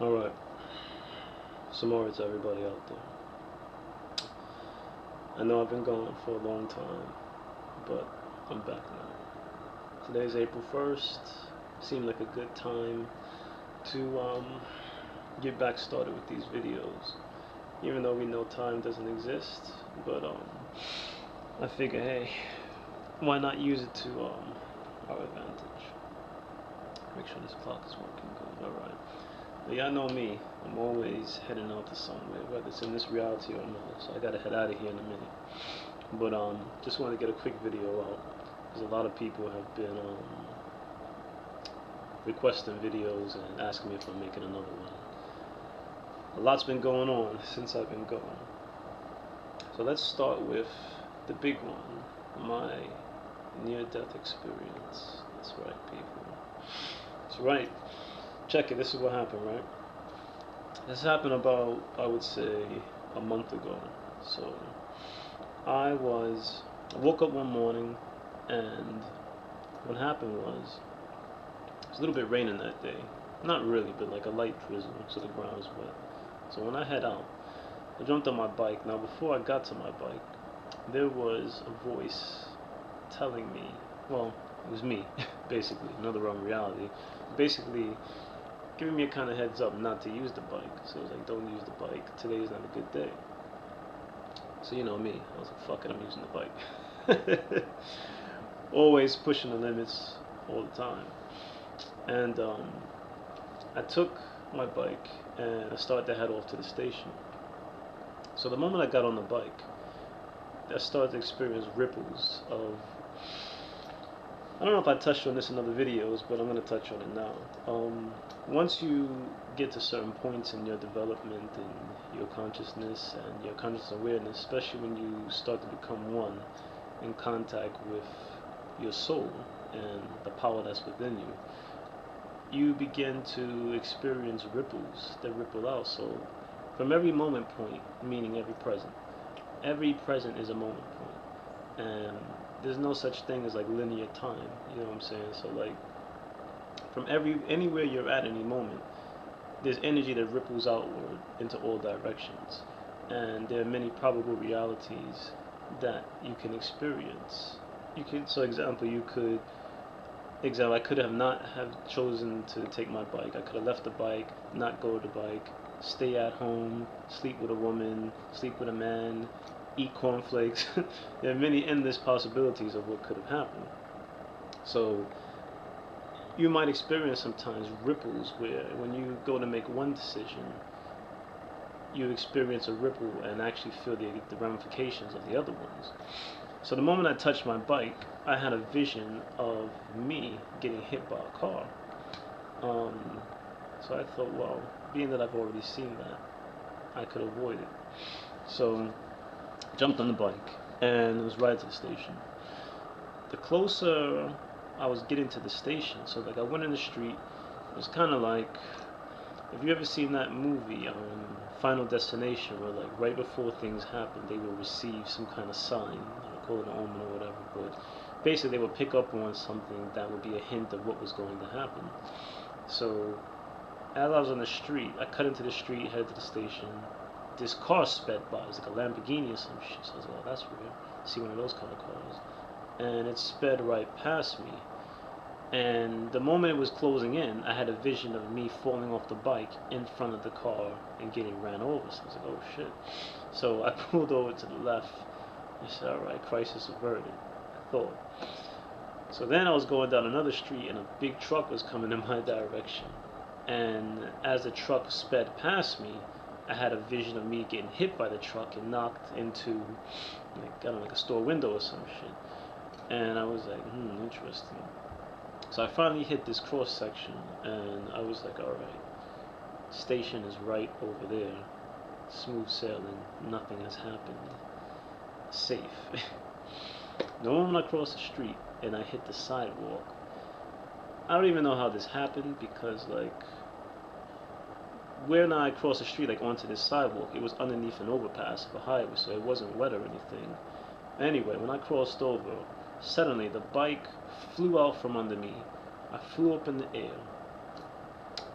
Alright, Samari to everybody out there. I know I've been gone for a long time, but I'm back now. Today's April 1st. Seemed like a good time to get back started with these videos. Even though we know time doesn't exist, but I figure, hey, why not use it to our advantage? Make sure this clock is working good. Alright. But y'all know me, I'm always heading out to somewhere, whether it's in this reality or not, so I gotta head out of here in a minute. But just wanted to get a quick video out, because a lot of people have been requesting videos and asking me if I'm making another one. A lot's been going on since I've been gone. So let's start with the big one, my near-death experience. That's right, people. That's right. Check it, this is what happened, right? This happened about, I would say, a month ago. So, I woke up one morning, and what happened was, it was a little bit raining that day. Not really, but like a light drizzle, so the ground was wet. So when I head out, I jumped on my bike. Now before I got to my bike, there was a voice telling me, well, it was me, basically, another wrong reality, basically giving me a kind of heads up not to use the bike. So it was like, don't use the bike, today's not a good day. So you know me, I was like, fuck it, I'm using the bike. Always pushing the limits all the time. And I took my bike and I started to head off to the station. So the moment I got on the bike, I started to experience ripples of, I don't know if I touched on this in other videos, but I'm going to touch on it now. Once you get to certain points in your development and your consciousness and your conscious awareness, especially when you start to become one in contact with your soul and the power that's within you, you begin to experience ripples that ripple out. So from every moment point, meaning every present is a moment point. And there's no such thing as like linear time, you know what I'm saying? So like from anywhere you're at any moment, there's energy that ripples outward into all directions. And there are many probable realities that you can experience. I could have not have chosen to take my bike. I could have left the bike, not go to the bike, stay at home, sleep with a woman, sleep with a man, eat cornflakes. There are many endless possibilities of what could have happened. So you might experience sometimes ripples where when you go to make one decision, you experience a ripple and actually feel the ramifications of the other ones. So the moment I touched my bike, I had a vision of me getting hit by a car. So I thought, well, being that I've already seen that, I could avoid it. So jumped on the bike and was right to the station. The closer I was getting to the station, so like I went in the street, it was kind of like, have you ever seen that movie, Final Destination, where like right before things happen, they will receive some kind of sign, call it an omen or whatever, but basically they would pick up on something that would be a hint of what was going to happen. So as I was on the street, I cut into the street, headed to the station. This car sped by. It was like a Lamborghini or some shit. So I was like, oh, that's weird. See one of those kind of cars. And it sped right past me. And the moment it was closing in, I had a vision of me falling off the bike in front of the car and getting ran over. So I was like, oh shit. So I pulled over to the left. I said, alright, crisis averted, I thought. So then I was going down another street and a big truck was coming in my direction. And as the truck sped past me, I had a vision of me getting hit by the truck and knocked into, like a store window or some shit. And I was like, interesting. So I finally hit this cross section, and I was like, alright, station is right over there. Smooth sailing, nothing has happened. Safe. The moment I crossed the street and I hit the sidewalk, I don't even know how this happened, because like when I crossed the street, like onto this sidewalk, it was underneath an overpass of a highway, so it wasn't wet or anything. Anyway, when I crossed over, suddenly the bike flew out from under me. I flew up in the air,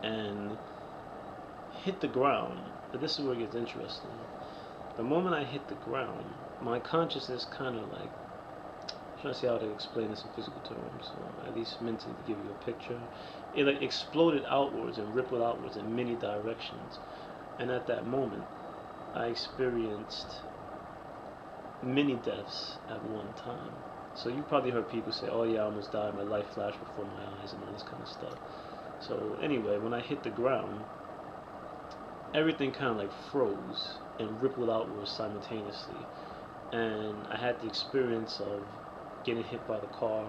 and hit the ground, but this is where it gets interesting. The moment I hit the ground, my consciousness kind of like, I'm trying to see how to explain this in physical terms, or at least mentally to give you a picture. It like exploded outwards and rippled outwards in many directions. And at that moment, I experienced many deaths at one time. So you probably heard people say, oh yeah, I almost died, my life flashed before my eyes and all this kind of stuff. So anyway, when I hit the ground, everything kind of like froze and rippled outwards simultaneously. And I had the experience of getting hit by the car,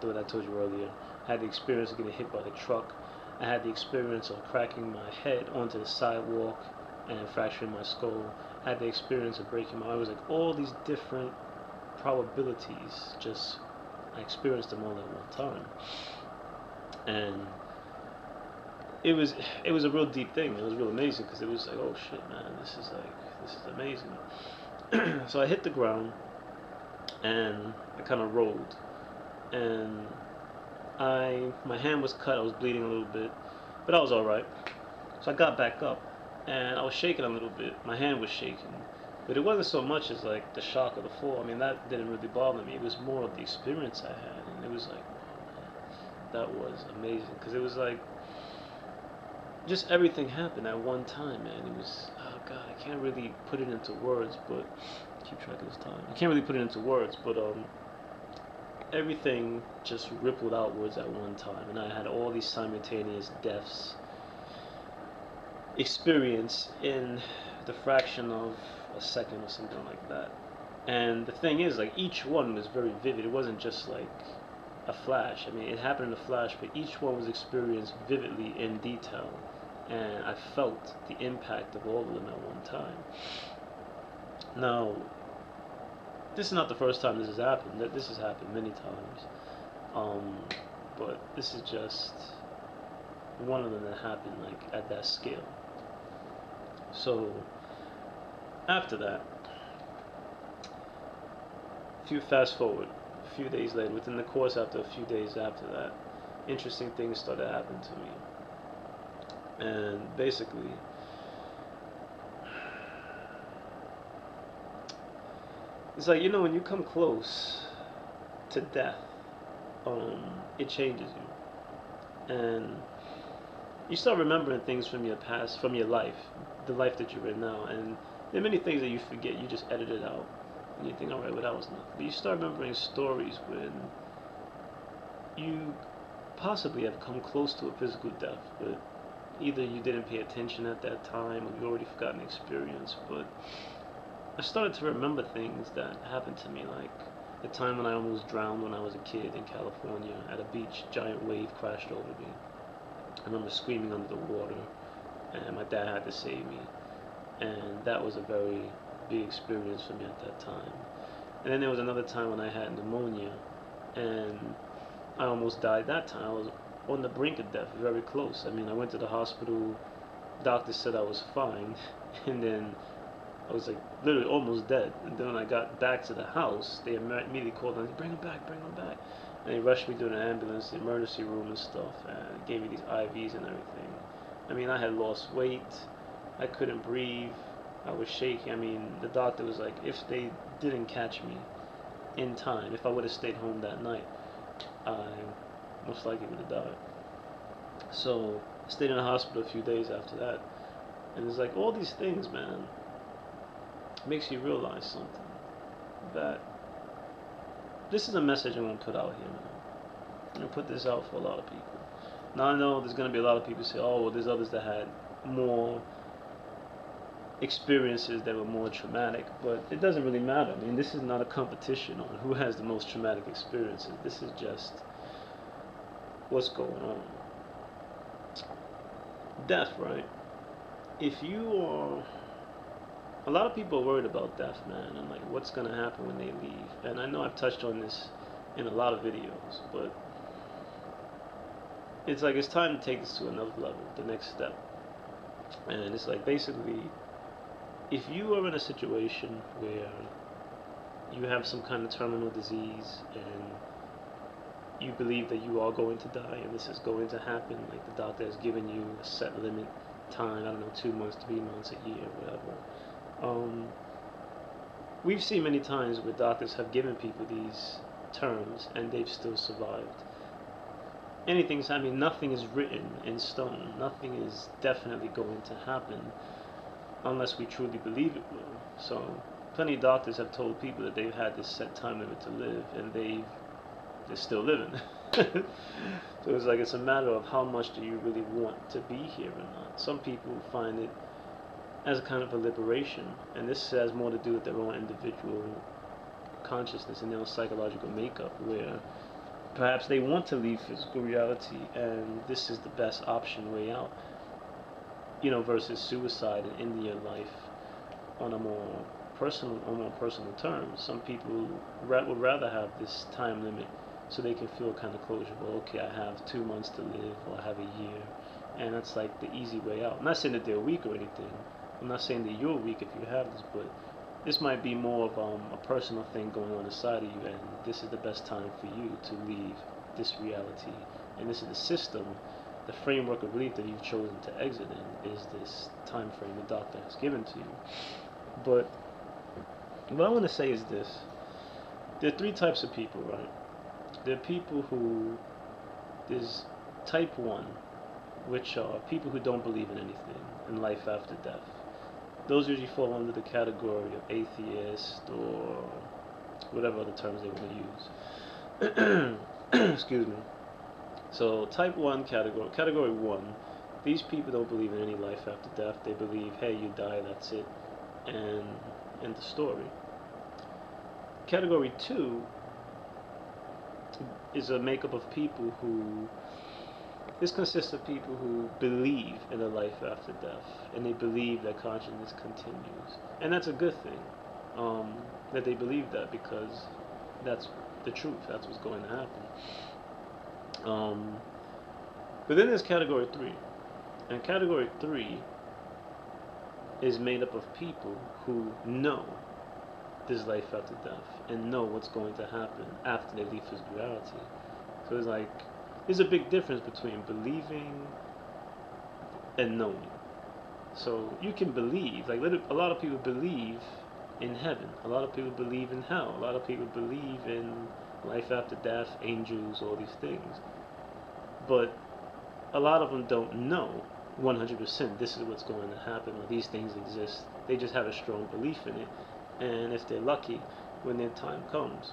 what I told you earlier. I had the experience of getting hit by the truck. I had the experience of cracking my head onto the sidewalk and fracturing my skull. I had the experience of breaking my arm. It was like all these different probabilities, just I experienced them all at one time. And it was a real deep thing. It was real amazing because it was like, oh shit, man, this is amazing. So I hit the ground and I kind of rolled, and my hand was cut. I was bleeding a little bit, but I was all right. So I got back up, and I was shaking a little bit. My hand was shaking, but it wasn't so much as like the shock of the fall. I mean, that didn't really bother me. It was more of the experience I had, and it was like, wow, man, that was amazing because it was like just everything happened at one time, man. It was, oh god, I can't really put it into words, but keep track of this time. I can't really put it into words, but everything just rippled outwards at one time, and I had all these simultaneous deaths experience in the fraction of a second or something like that. And the thing is, like, each one was very vivid. It wasn't just like a flash. I mean, it happened in a flash, but each one was experienced vividly in detail, and I felt the impact of all of them at one time. Now, this is not the first time this has happened. This has happened many times, but this is just one of them that happened like at that scale. So after that, fast forward a few days later, within the course after a few days after that, interesting things started happening to me. And basically, it's like, you know, when you come close to death, it changes you. And you start remembering things from your past, from your life, the life that you're in now. And there are many things that you forget, you just edit it out. And you think, alright, well, that was nothing. But you start remembering stories when you possibly have come close to a physical death, but either you didn't pay attention at that time, or you already forgotten the experience. But I started to remember things that happened to me, like the time when I almost drowned when I was a kid in California at a beach. Giant wave crashed over me. I remember screaming under the water, and my dad had to save me. And that was a very big experience for me at that time. And then there was another time when I had pneumonia, and I almost died that time. I was on the brink of death, very close. I mean, I went to the hospital, doctors said I was fine, and then I was like literally almost dead. And then when I got back to the house, they immediately called and said, bring him back, bring him back. And they rushed me to an ambulance, the emergency room and stuff, and gave me these IVs and everything. I mean, I had lost weight, I couldn't breathe, I was shaking. I mean, the doctor was like, if they didn't catch me in time, if I would have stayed home that night, I most likely would have died. So I stayed in the hospital a few days after that. And it's like all these things, man, makes you realize something. That this is a message I'm going to put out here, man. I'm going to put this out for a lot of people. Now I know there's going to be a lot of people who say, oh, well, there's others that had more experiences that were more traumatic, but it doesn't really matter. I mean, this is not a competition on who has the most traumatic experiences. This is just what's going on. Death, right? If you are, a lot of people are worried about death, man, and like what's going to happen when they leave. And I know I've touched on this in a lot of videos, but it's like it's time to take this to another level, the next step. And it's like basically, if you are in a situation where you have some kind of terminal disease and you believe that you are going to die and this is going to happen, like the doctor has given you a set limit time, I don't know, 2 months, 3 months, a year, whatever. We've seen many times where doctors have given people these terms and they've still survived. Anything's, I mean, nothing is written in stone. Nothing is definitely going to happen unless we truly believe it will. So, plenty of doctors have told people that they've had this set time limit to live, and they're still living. So it's like, it's a matter of how much do you really want to be here or not. Some people find it as a kind of a liberation, and this has more to do with their own individual consciousness and their own psychological makeup, where perhaps they want to leave physical reality, and this is the best option way out, versus suicide and ending your life on a more personal terms. Some people would rather have this time limit so they can feel kind of closure. Well, okay, I have 2 months to live, or I have a year, and that's like the easy way out. I'm not saying that they're weak or anything. I'm not saying that you're weak if you have this, but this might be more of a personal thing going on inside of you, and this is the best time for you to leave this reality. And this is the system, the framework of belief that you've chosen to exit in, is this time frame the doctor has given to you. But what I want to say is this. There are 3 types of people, right? There are people who, there's type 1, which are people who don't believe in anything, in life after death. Those usually fall under the category of atheist or whatever other terms they want to use. Excuse me. So type 1 category 1, these people don't believe in any life after death. They believe, hey, you die, that's it, and end the story. Category 2 is a makeup of people who, this consists of people who believe in a life after death, and they believe that consciousness continues. And that's a good thing, that they believe that, because that's the truth, that's what's going to happen. But then there's category 3, and category 3 is made up of people who know there's life after death, and know what's going to happen after they leave physical reality. So it's like, there's a big difference between believing and knowing. So you can believe, like a lot of people believe in heaven, a lot of people believe in hell, a lot of people believe in life after death, angels, all these things. But a lot of them don't know 100% this is what's going to happen, or these things exist. They just have a strong belief in it, and if they're lucky, when their time comes,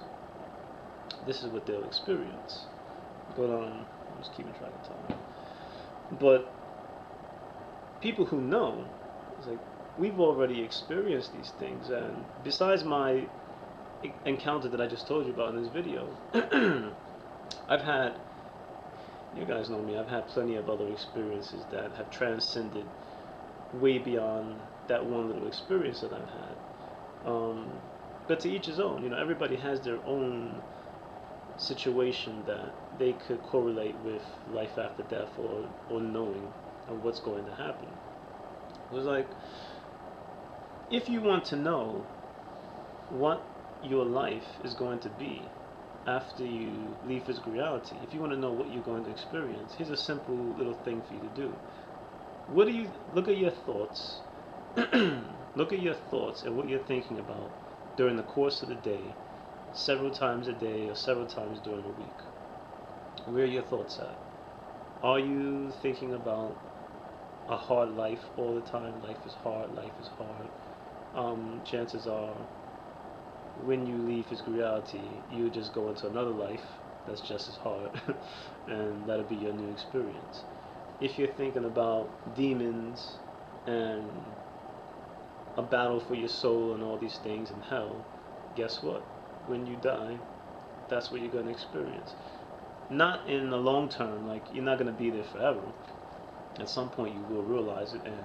this is what they'll experience. But I'm just keeping track of time. But people who know, it's like, we've already experienced these things, and besides my encounter that I just told you about in this video, I've had, you guys know me, I've had plenty of other experiences that have transcended way beyond that one little experience that I've had. But to each his own, everybody has their own situation that they could correlate with life after death, or knowing of what's going to happen. It was like, if you want to know what your life is going to be after you leave physical reality, if you want to know what you're going to experience, here's a simple little thing for you to do. Look at your thoughts. Look at your thoughts and what you're thinking about during the course of the day, several times a day or several times during the week. Where are your thoughts at? Are you thinking about a hard life all the time? Life is hard, life is hard. Chances are, when you leave physical reality, you just go into another life that's just as hard, and that'll be your new experience. If you're thinking about demons and a battle for your soul and all these things in hell, guess what? When you die, that's what you're going to experience. Not in the long term, like, you're not going to be there forever. At some point you will realize it, and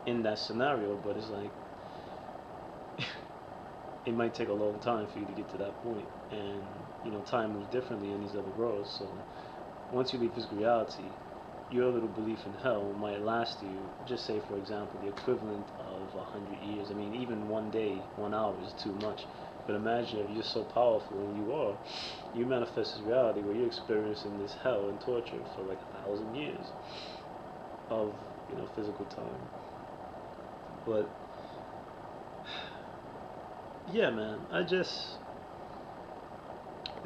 in that scenario, but it's like, it might take a long time for you to get to that point, and time moves differently in these other worlds. So once you leave physical reality, your little belief in hell might last you, just say for example, the equivalent of 100 years. I mean, even 1 day, 1 hour is too much. But imagine if you're so powerful, and you manifest this reality where you're experiencing this hell and torture for like 1,000 years of physical time. But yeah, man, there's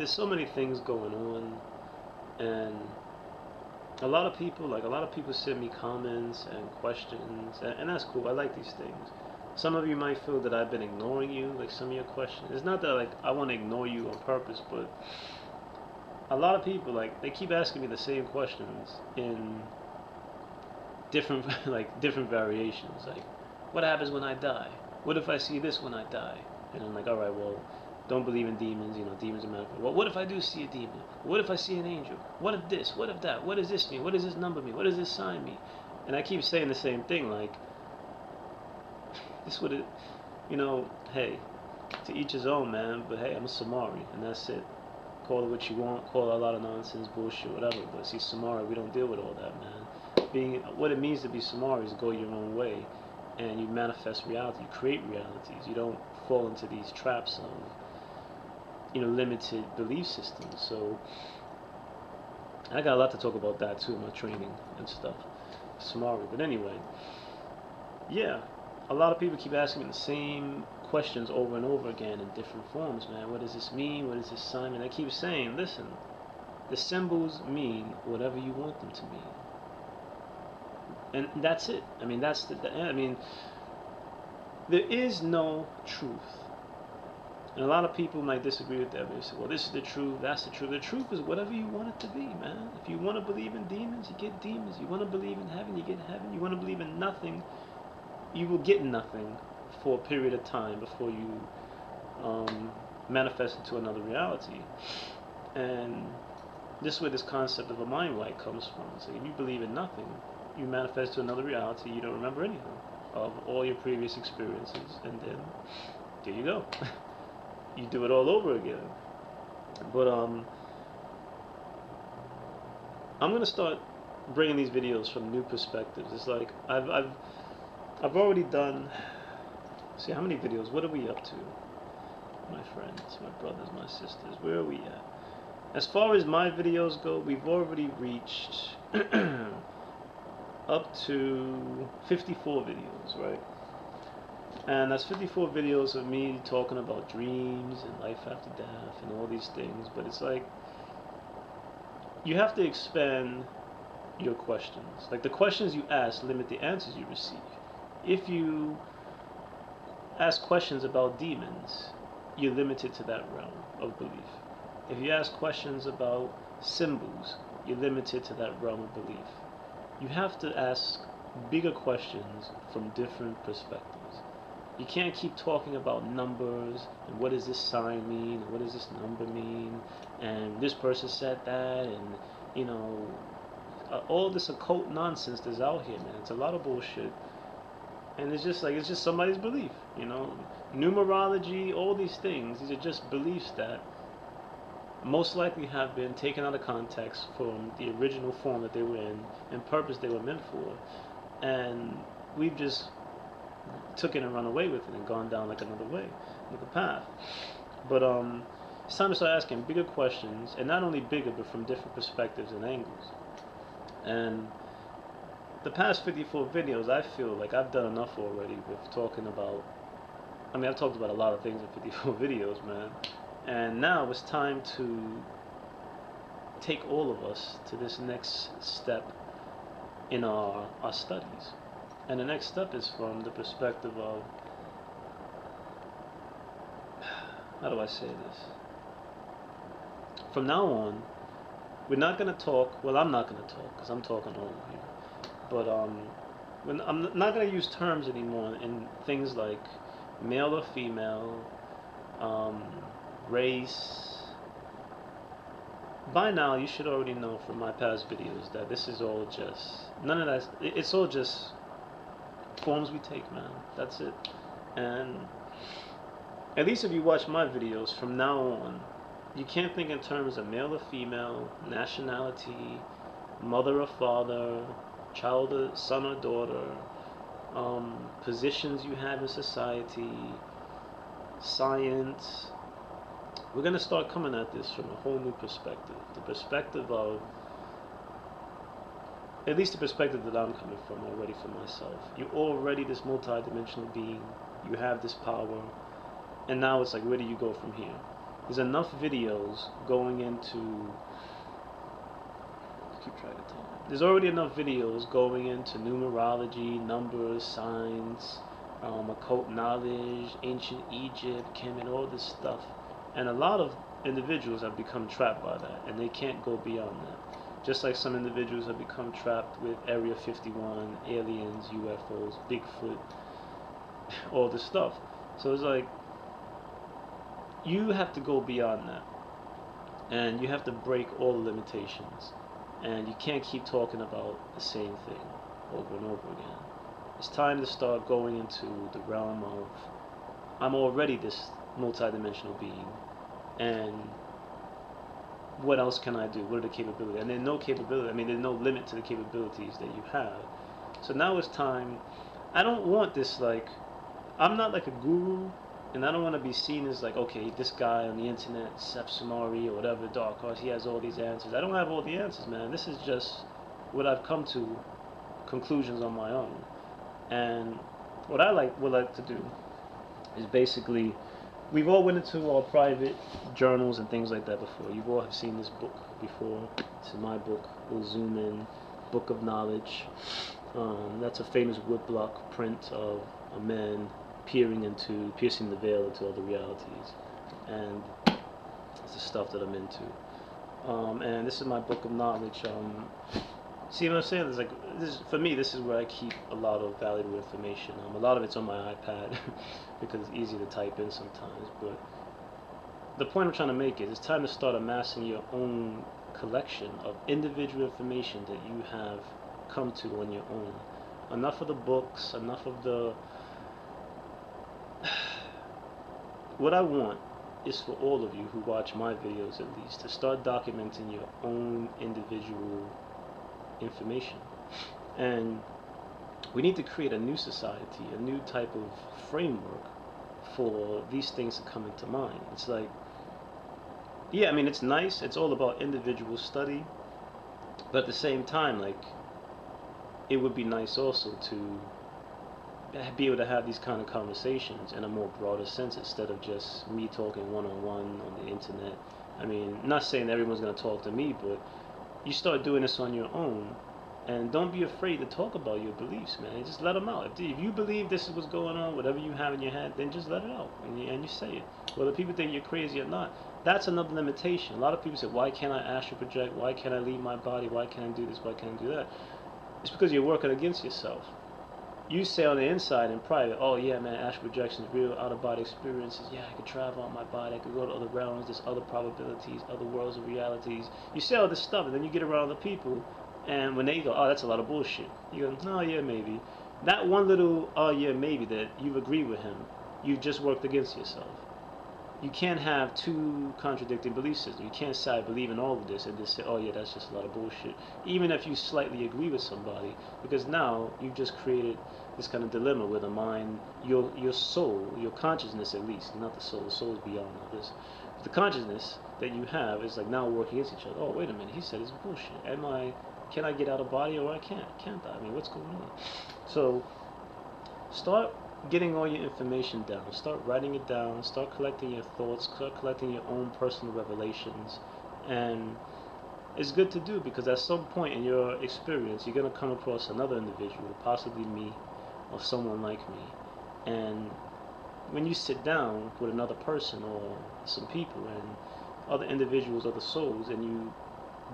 so many things going on, and a lot of people send me comments and questions, and that's cool. I like these things. Some of you might feel that I've been ignoring you, like some of your questions. It's not that like I want to ignore you on purpose, but a lot of people, like, they keep asking me the same questions in different different variations. Like, what happens when I die? What if I see this when I die? And I'm like, all right, well, don't believe in demons. Demons are manifest. Well, what if I do see a demon? What if I see an angel? What if this? What if that? What does this mean? What does this number mean? What does this sign mean? And I keep saying the same thing, like, this would it, hey, to each his own, man. But hey, I'm a Sumari, and that's it. Call it what you want. Call it a lot of nonsense, bullshit, whatever. But see, Sumari, we don't deal with all that, man. What it means to be Sumari is go your own way, and you manifest reality. You create realities. You don't fall into these traps of limited belief systems. So I got a lot to talk about that too in my training and stuff. Sumari. But anyway, yeah, a lot of people keep asking me the same questions over and over again in different forms, man. What does this mean? What is this sign? And I keep saying, listen, the symbols mean whatever you want them to mean. And that's it. I mean, there is no truth. And a lot of people might disagree with that. They say, well, this is the truth, that's the truth. The truth is whatever you want it to be, man. If you want to believe in demons, you get demons. You want to believe in heaven, you get heaven. You want to believe in nothing, you will get nothing for a period of time before you manifest into another reality. And this is where this concept of a mind wipe comes from. So if you believe in nothing, you manifest to another reality, you don't remember anything of all your previous experiences, and then there you go. You do it all over again. But I'm gonna start bringing these videos from new perspectives. It's like I've already done. See, how many videos? What are we up to, my friends, my brothers, my sisters? Where are we at? As far as my videos go, we've already reached up to 54 videos, right? And that's 54 videos of me talking about dreams and life after death and all these things. But it's like, you have to expand your questions. Like, the questions you ask limit the answers you receive. If you ask questions about demons, you're limited to that realm of belief. If you ask questions about symbols, you're limited to that realm of belief. You have to ask bigger questions from different perspectives. You can't keep talking about numbers and what does this sign mean and what does this number mean and this person said that, and all this occult nonsense that's out here, man. It's a lot of bullshit, and it's just somebody's belief. Numerology, all these things, these are just beliefs that most likely have been taken out of context from the original form that they were in and purpose they were meant for, and we've just took it and run away with it and gone down like another way, another path. But it's time to start asking bigger questions, and not only bigger, but from different perspectives and angles. And the past 54 videos, I feel like I've done enough already with talking about. I've talked about a lot of things in 54 videos, man. And now it's time to take all of us to this next step in our studies. And the next step is from the perspective of, how do I say this? From now on, we're not going to talk, well, I'm not going to talk because I'm talking over here. But I'm not going to use terms anymore in things like male or female, race. By now, you should already know from my past videos that this is all just, none of that, it's all just forms we take, man. That's it. And at least if you watch my videos from now on, you can't think in terms of male or female, nationality, mother or father, child or son or daughter, positions you have in society, science. We're going to start coming at this from a whole new perspective. The perspective of at least the perspective that I'm coming from already for myself. You're already this multi-dimensional being. You have this power. And now it's like, where do you go from here? There's enough videos going into... Keep track of time. There's already enough videos going into numerology, numbers, signs, occult knowledge, ancient Egypt, Kemet, all this stuff. And a lot of individuals have become trapped by that, and they can't go beyond that. Just like some individuals have become trapped with Area 51, aliens, UFOs, Bigfoot, all this stuff. So it's like, you have to go beyond that, and you have to break all the limitations, and you can't keep talking about the same thing over and over again. It's time to start going into the realm of, I'm already this multidimensional being, and what else can I do? What are the capabilities? And there's no capability, I mean, there's no limit to the capabilities that you have. So now it's time. I don't want this, like, I'm not like a guru, and I don't want to be seen as like, okay, this guy on the internet, SETH SUMARI or whatever, dark arts, he has all these answers. I don't have all the answers, man. This is just what I've come to, conclusions on my own. And what I would like to do is basically, we've all went into our private journals and things like that before. You all have seen this book before. This is my book. We'll zoom in. Book of Knowledge. That's a famous woodblock print of a man piercing the veil into other realities, and it's the stuff that I'm into. And this is my book of knowledge. See what I'm saying? It's like, for me, this is where I keep a lot of valuable information. A lot of it's on my iPad because it's easy to type in sometimes. But the point I'm trying to make is, it's time to start amassing your own collection of individual information that you have come to on your own. Enough of the books, enough of the... What I want is for all of you who watch my videos, at least, to start documenting your own individual information. And we need to create a new society, a new type of framework for these things to come into mind. It's like, yeah, I mean, it's nice, it's all about individual study, but at the same time, like, it would be nice also to be able to have these kind of conversations in a more broader sense, instead of just me talking one-on-one on the internet. I mean, not saying everyone's going to talk to me, but you start doing this on your own, and don't be afraid to talk about your beliefs, man. Just let them out. If you believe this is what's going on, whatever you have in your head, then just let it out, and you say it. Whether people think you're crazy or not, that's another limitation. A lot of people say, why can't I astral project? Why can't I leave my body? Why can't I do this? Why can't I do that? It's because you're working against yourself. You say on the inside in private, oh yeah, man, astral projection is real, out-of-body experiences. Yeah, I could travel on my body, I could go to other realms, there's other probabilities, other worlds of realities. You say all this stuff, and then you get around other people, and when they go, oh, that's a lot of bullshit, you go, no, yeah, maybe. That one little, oh yeah, maybe, that you've agreed with him, you've just worked against yourself. You can't have two contradicting belief systems. You can't say I believe in all of this and just say, oh yeah, that's just a lot of bullshit. Even if you slightly agree with somebody, because now you've just created this kind of dilemma where the mind, your soul, your consciousness at least, not the soul is beyond all this. But the consciousness that you have is like now working against each other. Oh, wait a minute, he said it's bullshit. Can I get out of body or I can't? Can't I? I mean, what's going on? So, start getting all your information down, start writing it down, start collecting your thoughts, start collecting your own personal revelations. And it's good to do, because at some point in your experience you're going to come across another individual, possibly me or someone like me, and when you sit down with another person or some people and other individuals, other souls, and you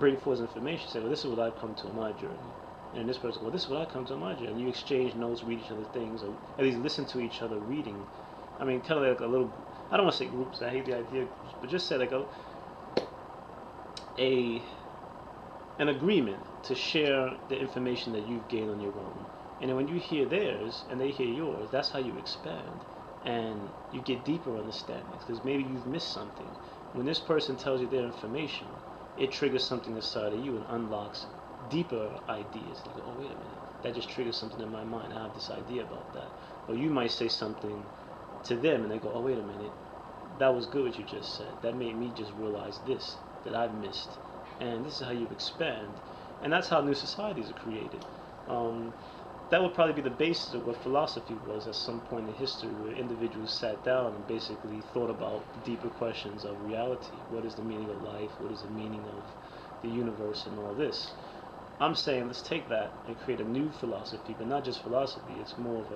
bring forth information, say, well, this is what I've come to in my journey. And this person, well, this is what I come to in my journey. And you exchange notes, read each other things, or at least listen to each other reading. I mean, kind of like a little, I don't want to say groups, I hate the idea of groups, but just say like an agreement to share the information that you've gained on your own. And then when you hear theirs and they hear yours, that's how you expand. And you get deeper understandings, because maybe you've missed something. When this person tells you their information, it triggers something inside of you and unlocks deeper ideas. Like, oh, wait a minute, that just triggers something in my mind. I have this idea about that. Or you might say something to them and they go, oh, wait a minute, that was good what you just said. That made me just realize this, that I've missed. And this is how you expand. And that's how new societies are created. That would probably be the basis of what philosophy was at some point in history, where individuals sat down and basically thought about the deeper questions of reality. What is the meaning of life? What is the meaning of the universe and all this? I'm saying let's take that and create a new philosophy, but not just philosophy. It's more of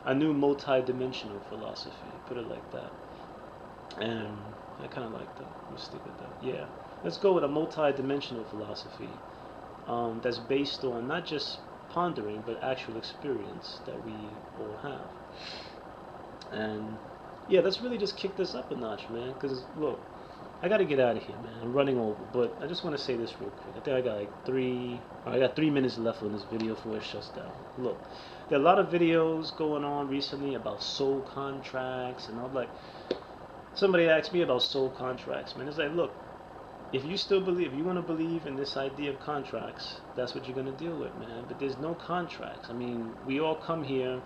a new multi-dimensional philosophy, put it like that. And I kind of like that. Let's stick with that. Yeah, let's go with a multi-dimensional philosophy that's based on not just pondering, but actual experience that we all have. And yeah, let's really just kick this up a notch, man. Because look, I gotta get out of here, man. I'm running over, but I just want to say this real quick. I think I got I got 3 minutes left on this video before it shuts down. Look, there are a lot of videos going on recently about soul contracts, and I'm like, somebody asked me about soul contracts, man. It's like, look, if you still believe, if you want to believe in this idea of contracts, that's what you're going to deal with, man. But there's no contracts. I mean, we all come here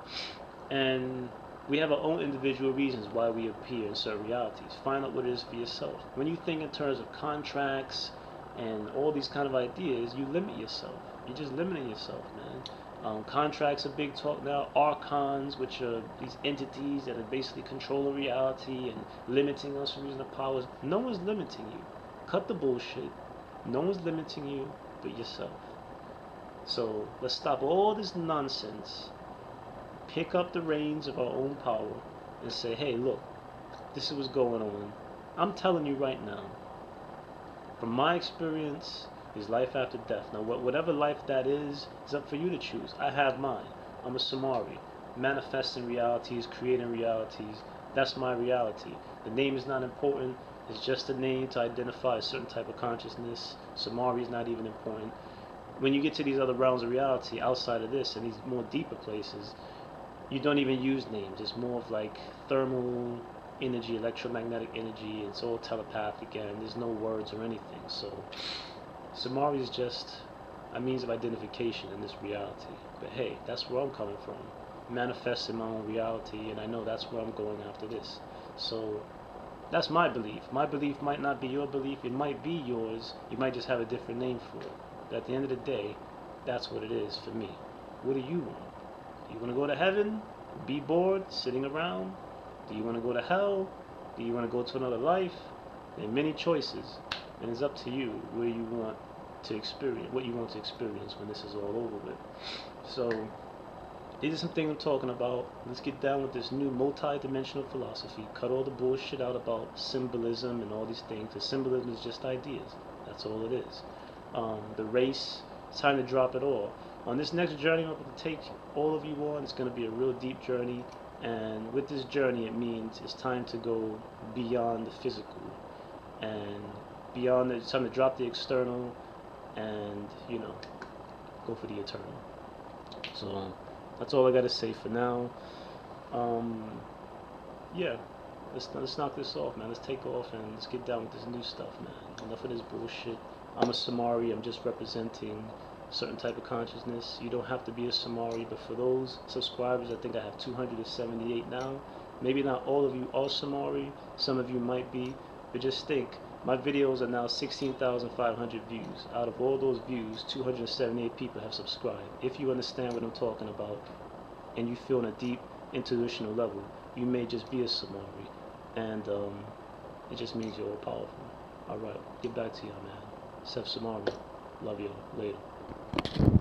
and we have our own individual reasons why we appear in certain realities. Find out what it is for yourself. When you think in terms of contracts and all these kind of ideas, you limit yourself. You're just limiting yourself, man. Contracts are big talk now. Archons, which are these entities that are basically controlling reality and limiting us from using the powers. No one's limiting you. Cut the bullshit. No one's limiting you but yourself. So let's stop all this nonsense. Pick up the reins of our own power and say, hey, look, this is what's going on. I'm telling you right now, from my experience, is life after death. Now, whatever life that is up for you to choose. I have mine. I'm a Sumari. Manifesting realities, creating realities. That's my reality. The name is not important. It's just a name to identify a certain type of consciousness. Sumari is not even important. When you get to these other realms of reality outside of this and these more deeper places, you don't even use names. It's more of like thermal energy, electromagnetic energy. It's all telepathic and there's no words or anything. So Sumari is just a means of identification in this reality. But hey, that's where I'm coming from. Manifesting my own reality, and I know that's where I'm going after this. So that's my belief. My belief might not be your belief. It might be yours. You might just have a different name for it. But at the end of the day, that's what it is for me. What do you want? Do you want to go to heaven? Be bored, sitting around? Do you want to go to hell? Do you want to go to another life? There are many choices. And it's up to you where you want to experience, what you want to experience when this is all over with. So these are some things I'm talking about. Let's get down with this new multi-dimensional philosophy. Cut all the bullshit out about symbolism and all these things. Because symbolism is just ideas. That's all it is. The race, it's time to drop it all. On this next journey I'm going to take all of you on, it's going to be a real deep journey. And with this journey, it means it's time to go beyond the physical. And beyond, it's time to drop the external and, you know, go for the eternal. So that's all I got to say for now. Yeah, let's knock this off, man. Let's take off and let's get down with this new stuff, man. Enough of this bullshit. I'm a Sumari. I'm just representing a certain type of consciousness. You don't have to be a Sumari, but for those subscribers, I think I have 278 now. Maybe not all of you are Sumari. Some of you might be, but just think. My videos are now 16,500 views. Out of all those views, 278 people have subscribed. If you understand what I'm talking about, and you feel on a deep intuitional level, you may just be a Sumari. And it just means you're all powerful. Alright, get back to y'all, man. SETH SUMARI. Love y'all. Later.